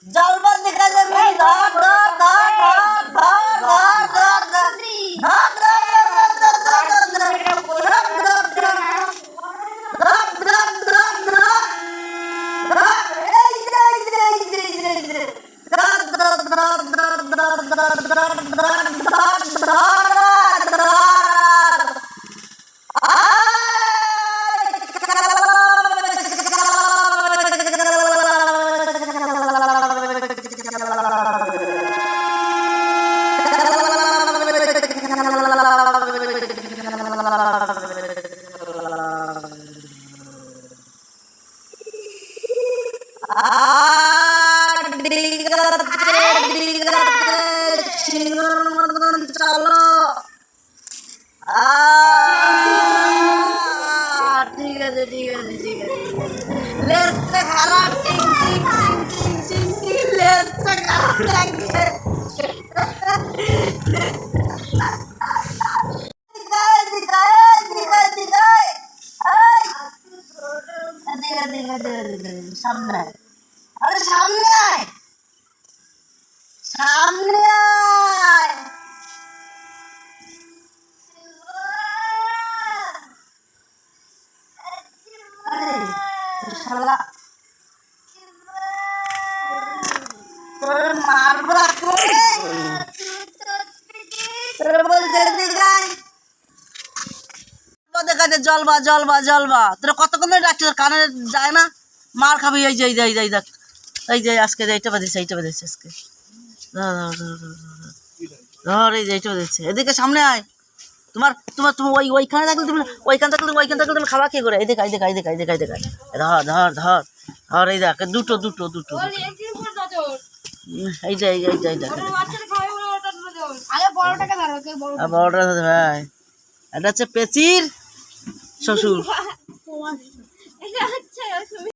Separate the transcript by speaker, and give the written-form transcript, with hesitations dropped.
Speaker 1: জলবার দেখা যাবে ধর ধর ধর ধর ধর ধর ধর চলো ঠিক আছে ঠিক আছে ঠিক আছে লেজটা খারাপ টিং টিং টিং টিং টিং লেজটা খারাপ লাগছে সামনে আরে সামনে আয় সামনে আয় আরে শালা তোর মারবো করে তোর বলতে দিগাই দেখাতে জলবা জলবা জলবা তোরা কতক্ষণ ধরে ডাকছিস কানে যায় না মার খাবি এই যে দেখ এই যে আজকে এইটা বাঁধিস আজকে ধর এই যে এইটা বাঁধিস এদিকে সামনে আয় তোমার তোমার তুমি ওইখানে থাকলে তুমি ওইখানে থাকলে তুমি খাওয়া কে করে এদিকে ধর ধর ধর ধর এই দেখ দুটো এই যে বড়টা ভাই এটা হচ্ছে পেচির শ্বশুর